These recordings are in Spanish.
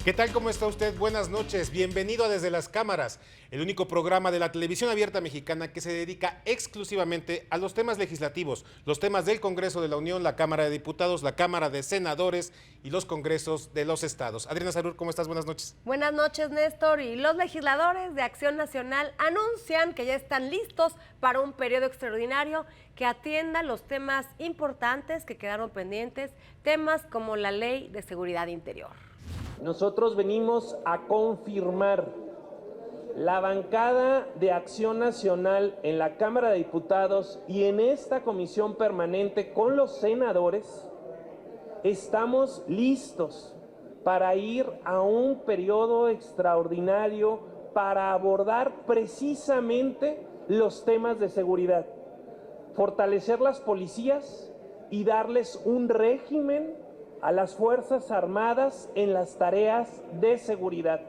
¿Qué tal? ¿Cómo está usted? Buenas noches. Bienvenido a Desde las Cámaras, el único programa de la televisión abierta mexicana que se dedica exclusivamente a los temas legislativos, los temas del Congreso de la Unión, la Cámara de Diputados, la Cámara de Senadores y los congresos de los estados. Adriana Sarur, ¿cómo estás? Buenas noches. Buenas noches, Néstor. Y los legisladores de Acción Nacional anuncian que ya están listos para un periodo extraordinario que atienda los temas importantes que quedaron pendientes, temas como la Ley de Seguridad Interior. Nosotros venimos a confirmar la bancada de Acción Nacional en la Cámara de Diputados y en esta comisión permanente con los senadores. Estamos listos para ir a un periodo extraordinario para abordar precisamente los temas de seguridad, fortalecer las policías y darles un régimen a las Fuerzas Armadas en las tareas de seguridad.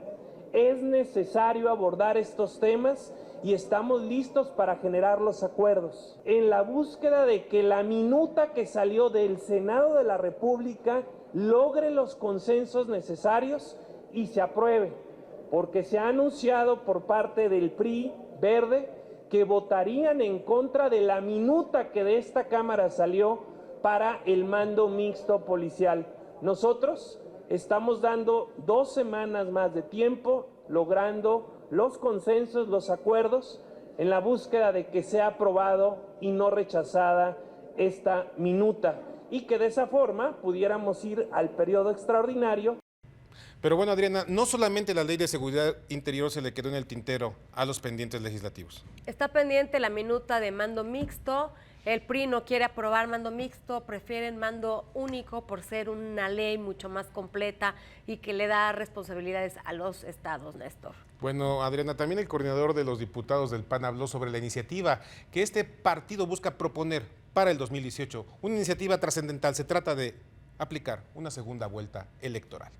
Es necesario abordar estos temas y estamos listos para generar los acuerdos. En la búsqueda de que la minuta que salió del Senado de la República logre los consensos necesarios y se apruebe, porque se ha anunciado por parte del PRI Verde que votarían en contra de la minuta que de esta Cámara salió para el mando mixto policial. Nosotros estamos dando 2 semanas más de tiempo, logrando los consensos, los acuerdos, en la búsqueda de que sea aprobado y no rechazada esta minuta, y que de esa forma pudiéramos ir al periodo extraordinario. Pero bueno, Adriana, no solamente la Ley de Seguridad Interior se le quedó en el tintero a los pendientes legislativos. Está pendiente la minuta de mando mixto. El PRI no quiere aprobar mando mixto, prefieren mando único por ser una ley mucho más completa y que le da responsabilidades a los estados, Néstor. Bueno, Adriana, también el coordinador de los diputados del PAN habló sobre la iniciativa que este partido busca proponer para el 2018. Una iniciativa trascendental. Se trata de aplicar una segunda vuelta electoral.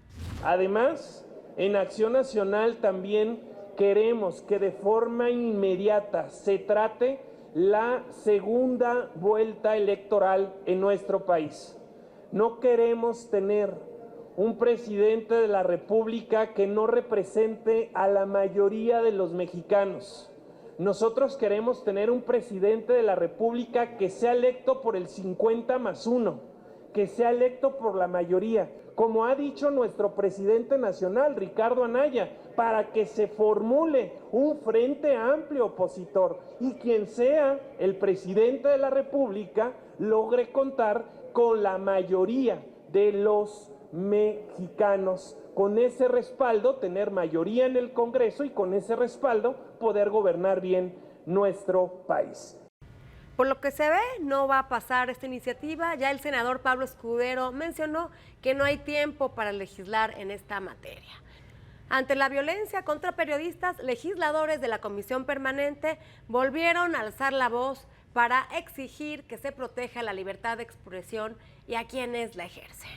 Además, en Acción Nacional también queremos que de forma inmediata se trate la segunda vuelta electoral en nuestro país. No queremos tener un presidente de la República que no represente a la mayoría de los mexicanos. Nosotros queremos tener un presidente de la República que sea electo por el 50+1, que sea electo por la mayoría, como ha dicho nuestro presidente nacional, Ricardo Anaya, para que se formule un frente amplio opositor y quien sea el presidente de la República logre contar con la mayoría de los mexicanos. Con ese respaldo, tener mayoría en el Congreso y con ese respaldo poder gobernar bien nuestro país. Por lo que se ve, no va a pasar esta iniciativa. Ya el senador Pablo Escudero mencionó que no hay tiempo para legislar en esta materia. Ante la violencia contra periodistas, legisladores de la Comisión Permanente volvieron a alzar la voz para exigir que se proteja la libertad de expresión y a quienes la ejercen.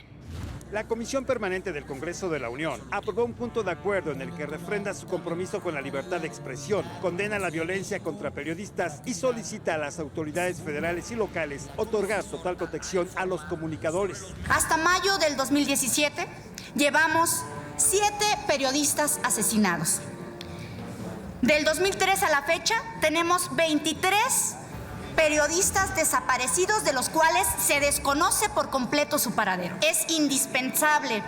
La Comisión Permanente del Congreso de la Unión aprobó un punto de acuerdo en el que refrenda su compromiso con la libertad de expresión, condena la violencia contra periodistas y solicita a las autoridades federales y locales otorgar total protección a los comunicadores. Hasta mayo del 2017 llevamos 7 periodistas asesinados. Del 2003 a la fecha tenemos 23 periodistas desaparecidos, de los cuales se desconoce por completo su paradero. Es indispensable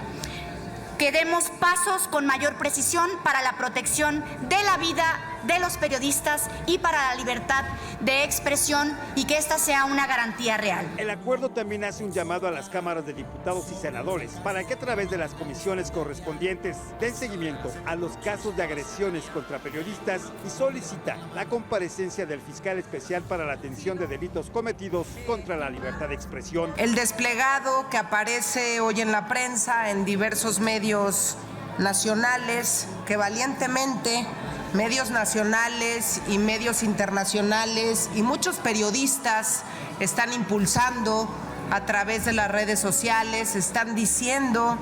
que demos pasos con mayor precisión para la protección de la vida de los periodistas y para la libertad de expresión y que esta sea una garantía real. El acuerdo también hace un llamado a las cámaras de diputados y senadores para que a través de las comisiones correspondientes den seguimiento a los casos de agresiones contra periodistas y solicita la comparecencia del fiscal especial para la atención de delitos cometidos contra la libertad de expresión. El desplegado que aparece hoy en la prensa en diversos medios nacionales que valientemente medios nacionales y medios internacionales y muchos periodistas están impulsando a través de las redes sociales, están diciendo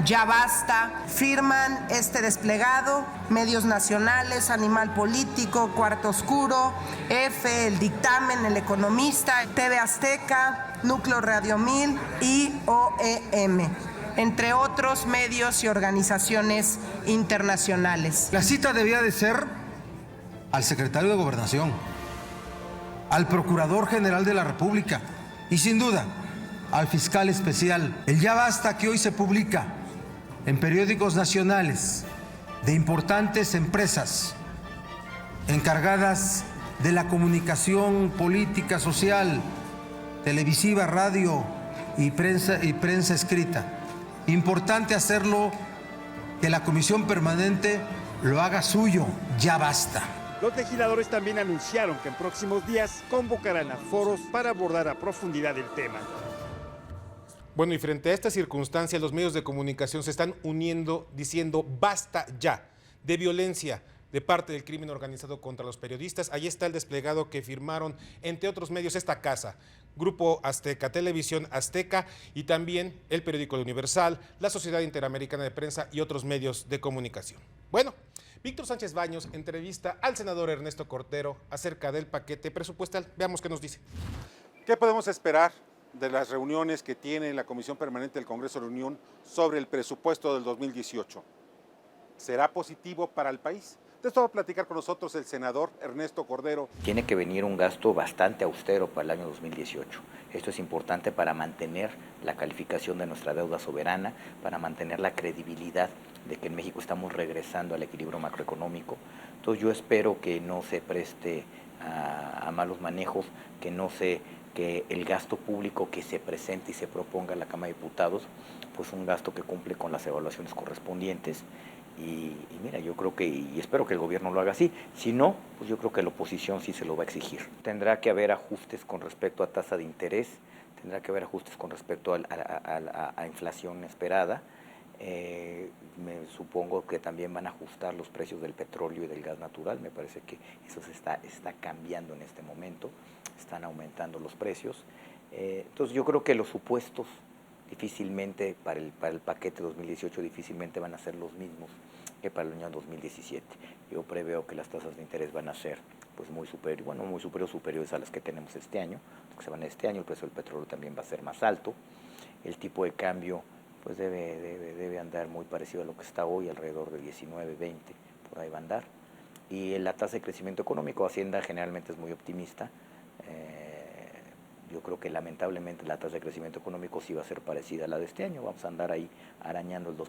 ya basta, firman este desplegado, medios nacionales, Animal Político, Cuarto Oscuro, EFE, El Dictamen, El Economista, TV Azteca, Núcleo Radio 1000 y OEM. entre otros medios y organizaciones internacionales. La cita debía de ser al secretario de Gobernación, al Procurador General de la República y sin duda al fiscal especial. El ya basta que hoy se publica en periódicos nacionales de importantes empresas encargadas de la comunicación política, social, televisiva, radio y prensa escrita. Importante hacerlo, que la Comisión Permanente lo haga suyo, ya basta. Los legisladores también anunciaron que en próximos días convocarán a foros para abordar a profundidad el tema. Bueno, y frente a esta circunstancia, los medios de comunicación se están uniendo diciendo basta ya de violencia de parte del crimen organizado contra los periodistas. Ahí está el desplegado que firmaron, entre otros medios, esta casa, Grupo Azteca, Televisión Azteca y también el periódico El Universal, la Sociedad Interamericana de Prensa y otros medios de comunicación. Bueno, Víctor Sánchez Baños entrevista al senador Ernesto Cordero acerca del paquete presupuestal. Veamos qué nos dice. ¿Qué podemos esperar de las reuniones que tiene la Comisión Permanente del Congreso de la Unión sobre el presupuesto del 2018? ¿Será positivo para el país? De esto va a platicar con nosotros el senador Ernesto Cordero. Tiene que venir un gasto bastante austero para el año 2018. Esto es importante para mantener la calificación de nuestra deuda soberana, para mantener la credibilidad de que en México estamos regresando al equilibrio macroeconómico. Entonces yo espero que no se preste a malos manejos, que el gasto público que se presente y se proponga a la Cámara de Diputados, pues un gasto que cumple con las evaluaciones correspondientes. Y mira, yo creo que, y espero que el gobierno lo haga así, si no, pues yo creo que la oposición sí se lo va a exigir. Tendrá que haber ajustes con respecto a tasa de interés, tendrá que haber ajustes con respecto a inflación esperada. Me supongo que también van a ajustar los precios del petróleo y del gas natural. Me parece que eso se está cambiando en este momento, están aumentando los precios. Entonces yo creo que los supuestos difícilmente para el paquete 2018 difícilmente van a ser los mismos que para el año 2017. Yo preveo que las tasas de interés van a ser pues muy superiores a las que tenemos este año, que se van este año. El precio del petróleo también va a ser más alto. El tipo de cambio pues debe andar muy parecido a lo que está hoy, alrededor de 19, 20, por ahí va a andar. Y la tasa de crecimiento económico, Hacienda generalmente es muy optimista. Yo creo que lamentablemente la tasa de crecimiento económico sí va a ser parecida a la de este año. Vamos a andar ahí arañando el 2%.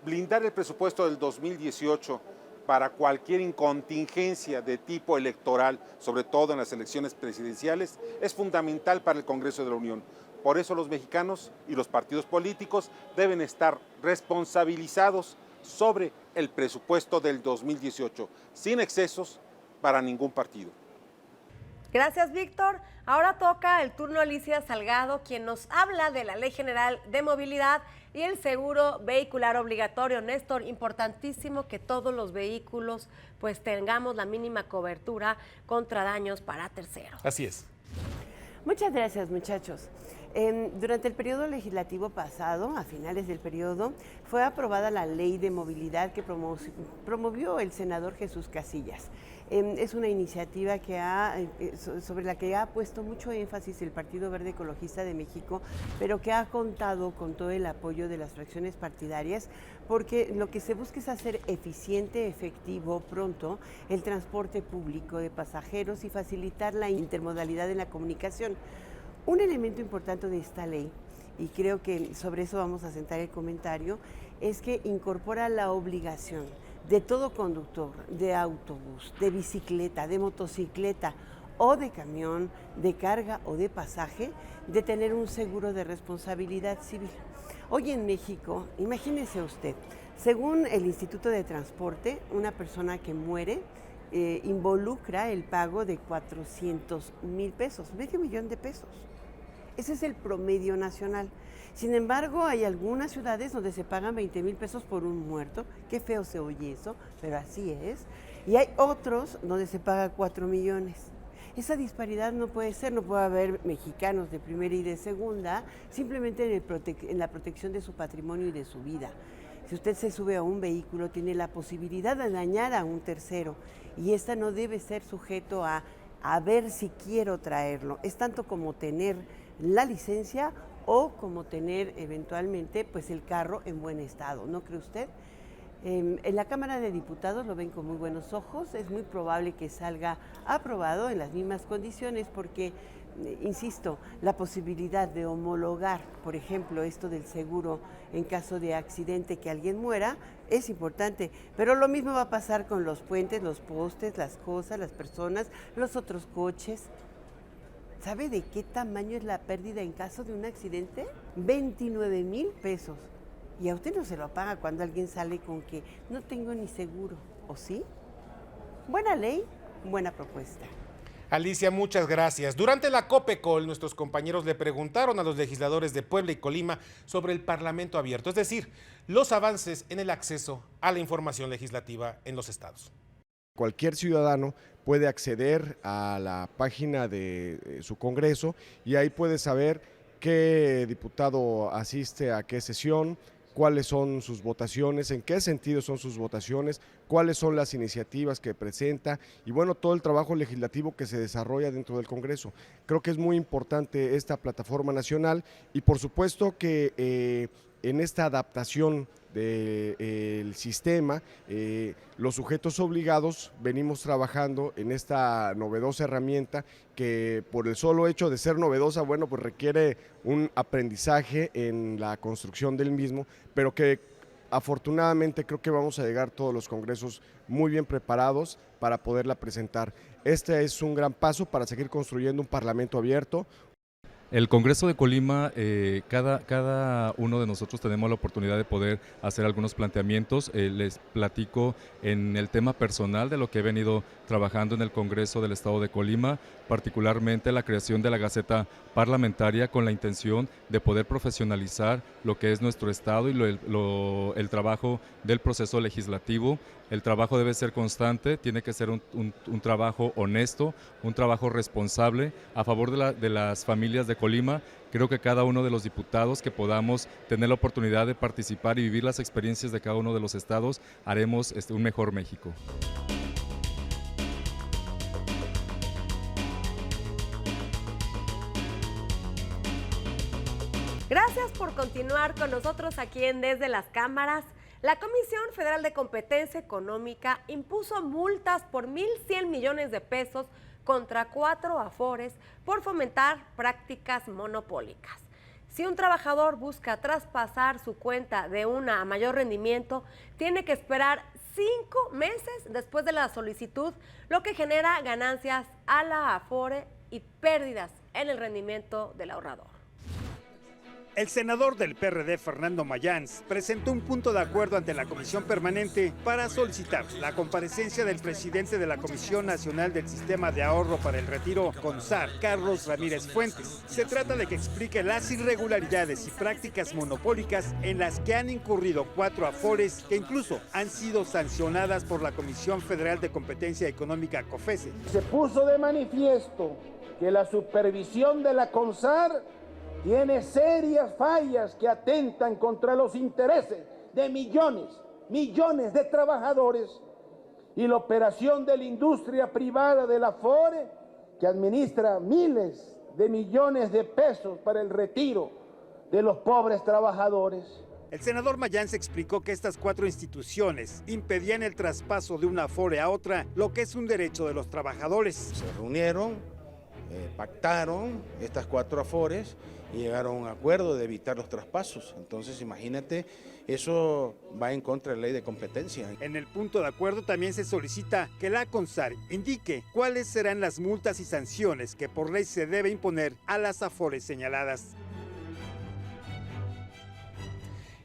Blindar el presupuesto del 2018 para cualquier incontingencia de tipo electoral, sobre todo en las elecciones presidenciales, es fundamental para el Congreso de la Unión. Por eso los mexicanos y los partidos políticos deben estar responsabilizados sobre el presupuesto del 2018, sin excesos para ningún partido. Gracias, Víctor. Ahora toca el turno a Alicia Salgado, quien nos habla de la Ley General de Movilidad y el seguro vehicular obligatorio. Néstor, importantísimo que todos los vehículos pues tengamos la mínima cobertura contra daños para terceros. Así es. Muchas gracias, muchachos. Durante el periodo legislativo pasado, a finales del periodo, fue aprobada la Ley de Movilidad que promovió el senador Jesús Casillas. Es una iniciativa sobre la que ha puesto mucho énfasis el Partido Verde Ecologista de México, pero que ha contado con todo el apoyo de las fracciones partidarias, porque lo que se busca es hacer eficiente, efectivo, pronto el transporte público de pasajeros y facilitar la intermodalidad en la comunicación. Un elemento importante de esta ley, y creo que sobre eso vamos a centrar el comentario, es que incorpora la obligación de todo conductor de autobús, de bicicleta, de motocicleta o de camión, de carga o de pasaje, de tener un seguro de responsabilidad civil. Hoy en México, imagínese usted, según el Instituto de Transporte, una persona que muere involucra el pago de 400,000 pesos, $500,000. Ese es el promedio nacional. Sin embargo, hay algunas ciudades donde se pagan 20,000 pesos por un muerto. Qué feo se oye eso, pero así es. Y hay otros donde se paga 4 millones. Esa disparidad no puede ser, no puede haber mexicanos de primera y de segunda, simplemente en la protección de su patrimonio y de su vida. Si usted se sube a un vehículo, tiene la posibilidad de dañar a un tercero, y esta no debe ser sujeto a ver si quiero traerlo. Es tanto como tener la licencia o como tener eventualmente pues el carro en buen estado, ¿no cree usted? En la Cámara de Diputados lo ven con muy buenos ojos, es muy probable que salga aprobado en las mismas condiciones porque, insisto, la posibilidad de homologar, por ejemplo, esto del seguro en caso de accidente que alguien muera, es importante, pero lo mismo va a pasar con los puentes, los postes, las cosas, las personas, los otros coches. ¿Sabe de qué tamaño es la pérdida en caso de un accidente? 29,000 pesos. Y a usted no se lo paga cuando alguien sale con que no tengo ni seguro, ¿o sí? Buena ley, buena propuesta. Alicia, muchas gracias. Durante la COPECOL, nuestros compañeros le preguntaron a los legisladores de Puebla y Colima sobre el Parlamento abierto, es decir, los avances en el acceso a la información legislativa en los estados. Cualquier ciudadano puede acceder a la página de su Congreso y ahí puede saber qué diputado asiste a qué sesión, cuáles son sus votaciones, en qué sentido son sus votaciones, cuáles son las iniciativas que presenta y bueno, todo el trabajo legislativo que se desarrolla dentro del Congreso. Creo que es muy importante esta plataforma nacional y por supuesto que en esta adaptación del sistema, los sujetos obligados venimos trabajando en esta novedosa herramienta que por el solo hecho de ser novedosa, bueno, pues requiere un aprendizaje en la construcción del mismo, pero que afortunadamente creo que vamos a llegar todos los congresos muy bien preparados para poderla presentar. Este es un gran paso para seguir construyendo un parlamento abierto. El Congreso de Colima, cada uno de nosotros tenemos la oportunidad de poder hacer algunos planteamientos. Les platico en el tema personal de lo que he venido trabajando en el Congreso del Estado de Colima, particularmente la creación de la Gaceta Parlamentaria con la intención de poder profesionalizar lo que es nuestro Estado y el trabajo del proceso legislativo. El trabajo debe ser constante, tiene que ser un trabajo honesto, un trabajo responsable a favor de las familias de Colima. Creo que cada uno de los diputados que podamos tener la oportunidad de participar y vivir las experiencias de cada uno de los estados, haremos un mejor México. Gracias por continuar con nosotros aquí en Desde las Cámaras. La Comisión Federal de Competencia Económica impuso multas por 1,100 millones de pesos contra 4 afores por fomentar prácticas monopólicas. Si un trabajador busca traspasar su cuenta de una a mayor rendimiento, tiene que esperar 5 meses después de la solicitud, lo que genera ganancias a la afore y pérdidas en el rendimiento del ahorrador. El senador del PRD, Fernando Mayans, presentó un punto de acuerdo ante la Comisión Permanente para solicitar la comparecencia del presidente de la Comisión Nacional del Sistema de Ahorro para el Retiro, CONSAR, Carlos Ramírez Fuentes. Se trata de que explique las irregularidades y prácticas monopólicas en las que han incurrido 4 afores que incluso han sido sancionadas por la Comisión Federal de Competencia Económica, COFESE. Se puso de manifiesto que la supervisión de la CONSAR tiene serias fallas que atentan contra los intereses de millones de trabajadores y la operación de la industria privada de la Afore, que administra miles de millones de pesos para el retiro de los pobres trabajadores. El senador Mayans explicó que estas 4 instituciones impedían el traspaso de una Afore a otra, lo que es un derecho de los trabajadores. Se reunieron, pactaron estas 4 afores y llegaron a un acuerdo de evitar los traspasos. Entonces, imagínate, eso va en contra de la ley de competencia. En el punto de acuerdo también se solicita que la CONSAR indique cuáles serán las multas y sanciones que por ley se debe imponer a las afores señaladas.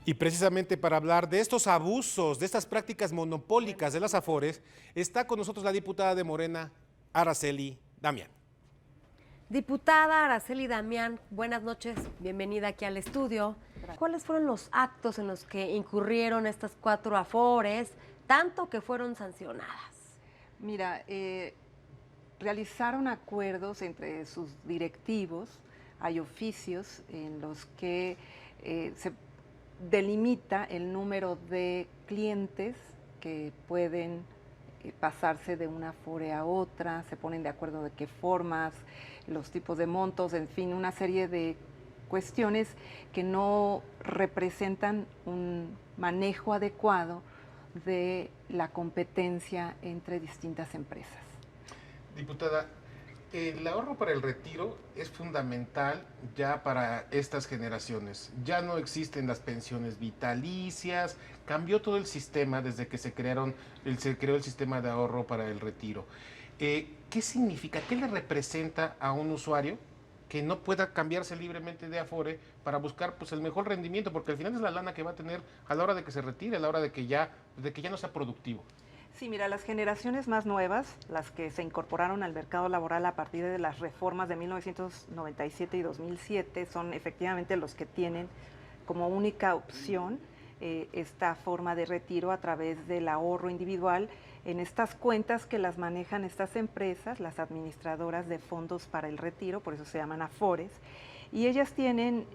Y precisamente para hablar de estos abusos, de estas prácticas monopólicas de las afores, está con nosotros la diputada de Morena, Araceli Damián. Diputada Araceli Damián, buenas noches, bienvenida aquí al estudio. Gracias. ¿Cuáles fueron los actos en los que incurrieron estas 4 afores, tanto que fueron sancionadas? Mira, realizaron acuerdos entre sus directivos, hay oficios en los que se delimita el número de clientes que pueden pasarse de una afore a otra, se ponen de acuerdo de qué formas, los tipos de montos, en fin, una serie de cuestiones que no representan un manejo adecuado de la competencia entre distintas empresas. Diputada, el ahorro para el retiro es fundamental ya para estas generaciones. Ya no existen las pensiones vitalicias, cambió todo el sistema desde que se creó el sistema de ahorro para el retiro. ¿Qué significa? ¿Qué le representa a un usuario que no pueda cambiarse libremente de Afore para buscar pues el mejor rendimiento? Porque al final es la lana que va a tener a la hora de que se retire, a la hora de que ya no sea productivo. Sí, mira, las generaciones más nuevas, las que se incorporaron al mercado laboral a partir de las reformas de 1997 y 2007, son efectivamente los que tienen como única opción esta forma de retiro a través del ahorro individual en estas cuentas que las manejan estas empresas, las administradoras de fondos para el retiro, por eso se llaman Afores, y ellas tienen,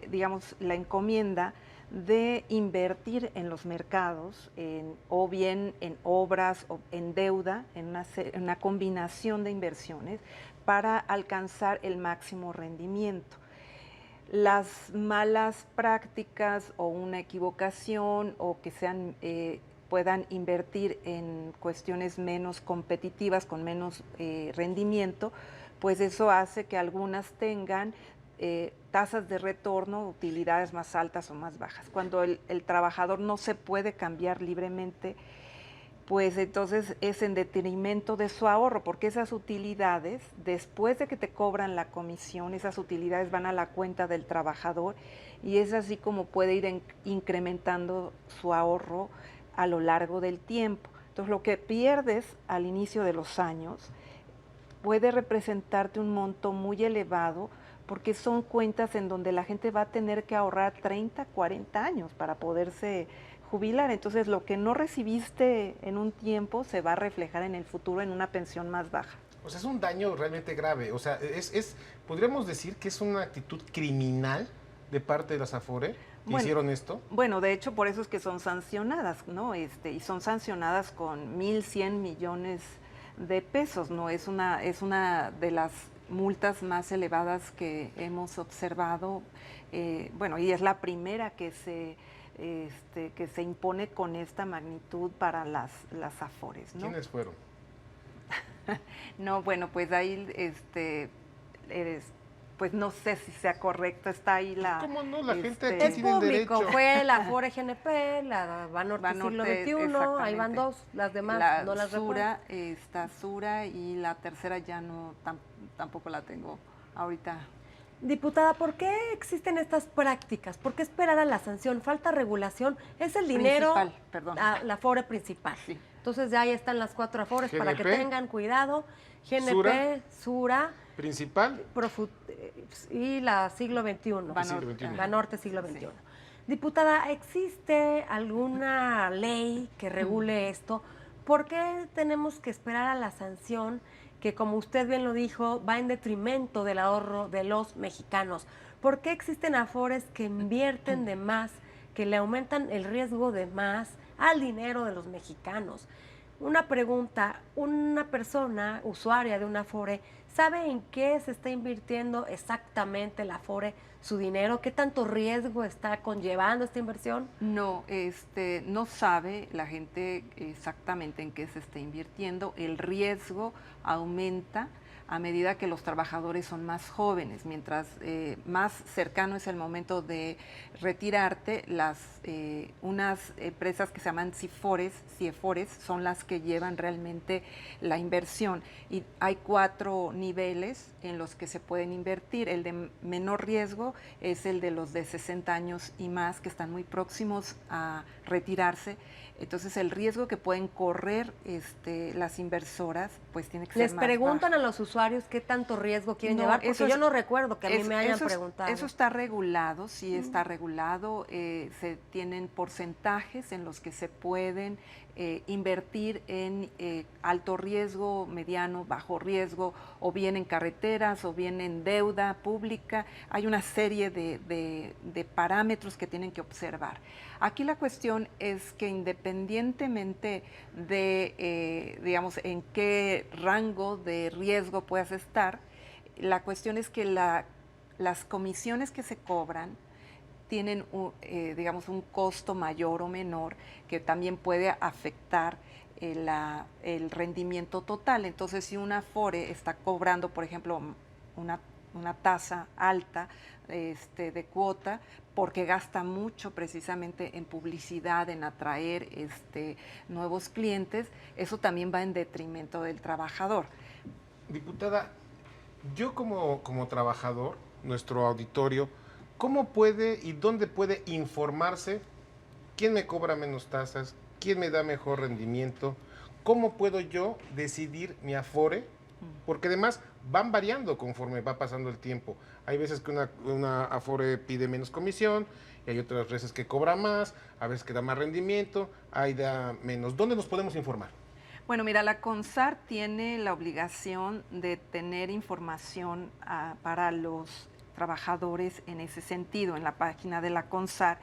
digamos, la encomienda de invertir en los mercados, o bien en obras o en deuda, en una combinación de inversiones para alcanzar el máximo rendimiento. Las malas prácticas o una equivocación o que puedan invertir en cuestiones menos competitivas, con menos rendimiento, pues eso hace que algunas tengan tasas de retorno, utilidades más altas o más bajas. Cuando el trabajador no se puede cambiar libremente, pues entonces es en detrimento de su ahorro, porque esas utilidades, después de que te cobran la comisión, esas utilidades van a la cuenta del trabajador y es así como puede ir incrementando su ahorro a lo largo del tiempo. Entonces lo que pierdes al inicio de los años puede representarte un monto muy elevado, porque son cuentas en donde la gente va a tener que ahorrar 30, 40 años para poderse jubilar. Entonces, lo que no recibiste en un tiempo se va a reflejar en el futuro en una pensión más baja. O sea, es un daño realmente grave. O sea, podríamos decir que es una actitud criminal de parte de las Afore que hicieron esto. Bueno, de hecho, por eso es que son sancionadas, ¿no? Y son sancionadas con 1,100 millones de pesos, ¿no? Es una de las multas más elevadas que hemos observado, y es la primera que se impone con esta magnitud para las Afores, ¿no? ¿Quiénes fueron? No, bueno, pues ahí, pues no sé si sea correcto, está ahí la... ¿Cómo no? La gente aquí es tiene público, derecho. Fue la Afore GNP, la Banorte Siglo XXI, ahí van dos, las demás no las recuerdo. Está Sura y la tercera ya no, tampoco la tengo ahorita. Diputada, ¿por qué existen estas prácticas? ¿Por qué esperar a la sanción? ¿Falta regulación? ¿Es el dinero? La Afore principal. Sí. Entonces ya ahí están las 4 Afores GNP, para que tengan cuidado. GNP, Sura principal y la Siglo XXI. Banorte Siglo XXI. Sí. Diputada, ¿existe alguna ley que regule esto? ¿Por qué tenemos que esperar a la sanción que, como usted bien lo dijo, va en detrimento del ahorro de los mexicanos? ¿Por qué existen Afores que invierten de más, que le aumentan el riesgo de más al dinero de los mexicanos? Una pregunta, una persona usuaria de una Afore, ¿sabe en qué se está invirtiendo exactamente la Afore su dinero? ¿Qué tanto riesgo está conllevando esta inversión? No, no sabe la gente exactamente en qué se está invirtiendo. El riesgo aumenta a medida que los trabajadores son más jóvenes. Mientras más cercano es el momento de retirarte, unas empresas que se llaman CIEFORES son las que llevan realmente la inversión. Y hay 4 niveles en los que se pueden invertir. El de menor riesgo es el de los de 60 años y más, que están muy próximos a retirarse. Entonces el riesgo que pueden correr las inversoras pues tiene que ser más bajo. ¿Les preguntan a los usuarios qué tanto riesgo quieren llevar? Porque yo no recuerdo que a mí me hayan preguntado. Eso está regulado, sí está regulado. Se tienen porcentajes en los que se pueden invertir en alto riesgo, mediano, bajo riesgo, o bien en carreteras, o bien en deuda pública. Hay una serie de parámetros que tienen que observar. Aquí la cuestión es que independientemente de, digamos, en qué rango de riesgo puedas estar, la cuestión es que la las comisiones que se cobran tienen, digamos, un costo mayor o menor que también puede afectar el rendimiento total. Entonces, si una Afore está cobrando, por ejemplo, una tasa alta de cuota, porque gasta mucho precisamente en publicidad, en atraer nuevos clientes, eso también va en detrimento del trabajador. Diputada, yo como trabajador, nuestro auditorio, ¿cómo puede y dónde puede informarse quién me cobra menos tasas, quién me da mejor rendimiento? ¿Cómo puedo yo decidir mi Afore? Porque además van variando conforme va pasando el tiempo. Hay veces que una Afore pide menos comisión, y hay otras veces que cobra más, a veces que da más rendimiento, hay da menos. ¿Dónde nos podemos informar? Bueno, mira, la CONSAR tiene la obligación de tener información para los trabajadores en ese sentido. En la página de la CONSAR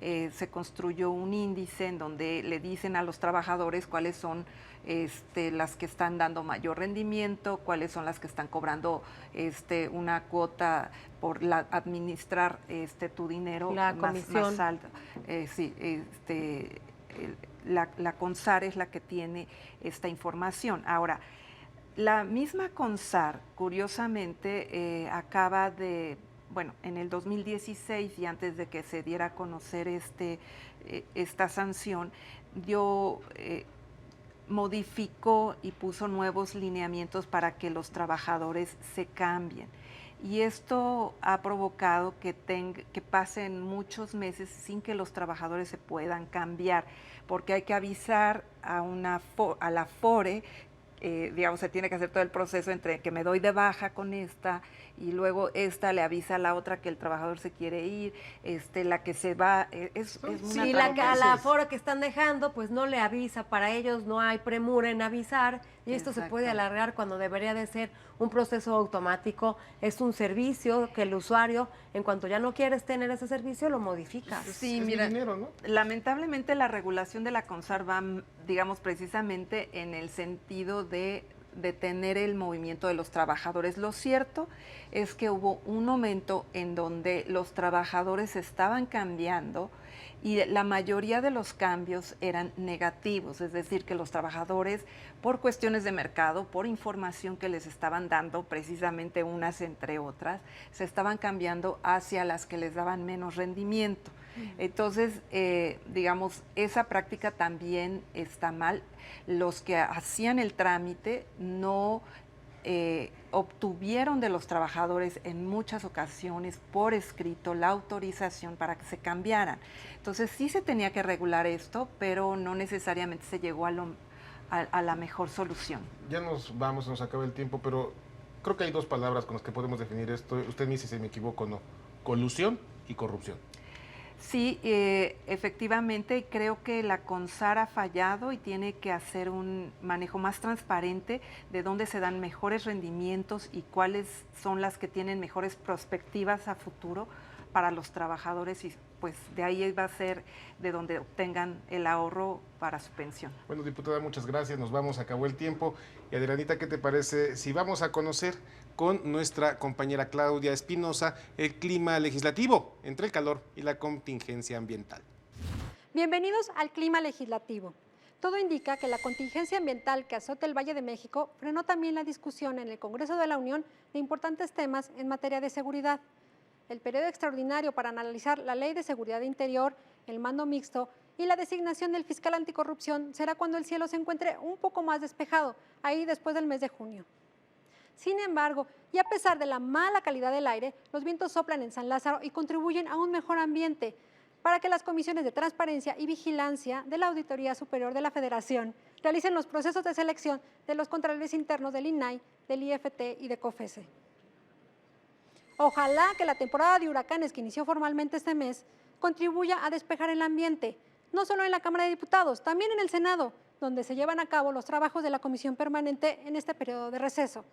se construyó un índice en donde le dicen a los trabajadores cuáles son las que están dando mayor rendimiento, cuáles son las que están cobrando una cuota por administrar tu dinero más alta. La CONSAR es la que tiene esta información. Ahora, la misma CONSAR, curiosamente, acaba de, en el 2016 y antes de que se diera a conocer esta sanción, modificó y puso nuevos lineamientos para que los trabajadores se cambien. Y esto ha provocado que pasen muchos meses sin que los trabajadores se puedan cambiar, porque hay que avisar a la Afore, digamos, se tiene que hacer todo el proceso entre que me doy de baja con esta y luego esta le avisa a la otra que el trabajador se quiere ir, la que se va, es una a la Afore que están dejando, pues no le avisa, para ellos no hay premura en avisar, y esto se puede alargar cuando debería de ser un proceso automático. Es un servicio que el usuario, en cuanto ya no quieres tener ese servicio, lo modifica. Sí, mira, dinero, ¿no? Lamentablemente la regulación de la CONSAR va, digamos, precisamente en el sentido de detener el movimiento de los trabajadores. Lo cierto es que hubo un momento en donde los trabajadores estaban cambiando y la mayoría de los cambios eran negativos, es decir, que los trabajadores, por cuestiones de mercado, por información que les estaban dando, precisamente unas entre otras, se estaban cambiando hacia las que les daban menos rendimiento. Entonces, digamos, esa práctica también está mal. Los que hacían el trámite no obtuvieron de los trabajadores en muchas ocasiones por escrito la autorización para que se cambiaran. Entonces sí se tenía que regular esto, pero no necesariamente se llegó a la mejor solución. Ya nos acaba el tiempo, pero creo que hay dos palabras con las que podemos definir esto. Usted me dice si me equivoco o no: colusión y corrupción. Sí, efectivamente, creo que la CONSAR ha fallado y tiene que hacer un manejo más transparente de dónde se dan mejores rendimientos y cuáles son las que tienen mejores perspectivas a futuro para los trabajadores, y pues de ahí va a ser de donde obtengan el ahorro para su pensión. Bueno, diputada, muchas gracias, nos vamos, acabó el tiempo. Y Adrianita, ¿qué te parece si vamos a conocer con nuestra compañera Claudia Espinosa el clima legislativo entre el calor y la contingencia ambiental? Bienvenidos al clima legislativo. Todo indica que la contingencia ambiental que azota el Valle de México frenó también la discusión en el Congreso de la Unión de importantes temas en materia de seguridad. El periodo extraordinario para analizar la Ley de Seguridad Interior, el mando mixto y la designación del fiscal anticorrupción será cuando el cielo se encuentre un poco más despejado, ahí después del mes de junio. Sin embargo, y a pesar de la mala calidad del aire, los vientos soplan en San Lázaro y contribuyen a un mejor ambiente para que las comisiones de transparencia y vigilancia de la Auditoría Superior de la Federación realicen los procesos de selección de los contralores internos del INAI, del IFT y de COFESE. Ojalá que la temporada de huracanes que inició formalmente este mes contribuya a despejar el ambiente, no solo en la Cámara de Diputados, también en el Senado, donde se llevan a cabo los trabajos de la Comisión Permanente en este periodo de receso,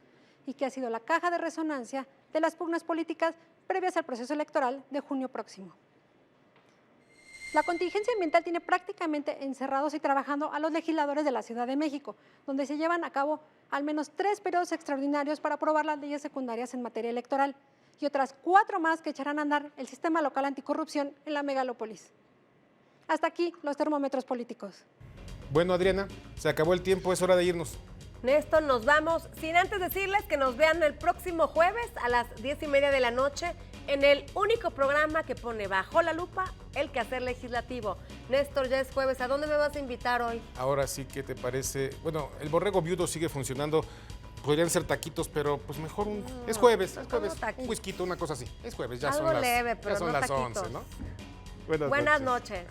y que ha sido la caja de resonancia de las pugnas políticas previas al proceso electoral de junio próximo. La contingencia ambiental tiene prácticamente encerrados y trabajando a los legisladores de la Ciudad de México, donde se llevan a cabo al menos 3 periodos extraordinarios para aprobar las leyes secundarias en materia electoral, y otras 4 más que echarán a andar el sistema local anticorrupción en la megalópolis. Hasta aquí los termómetros políticos. Bueno, Adriana, se acabó el tiempo, es hora de irnos. Néstor, nos vamos, sin antes decirles que nos vean el próximo jueves a las 10:30 de la noche en el único programa que pone bajo la lupa el quehacer legislativo. Néstor, ya es jueves, ¿a dónde me vas a invitar hoy? Ahora sí, ¿qué te parece? Bueno, el borrego viudo sigue funcionando, podrían ser taquitos, pero pues mejor es jueves, un whisky, una cosa así. Es jueves, ya Algo son las, leve, pero ya son no las taquitos. 11, ¿no? Buenas noches.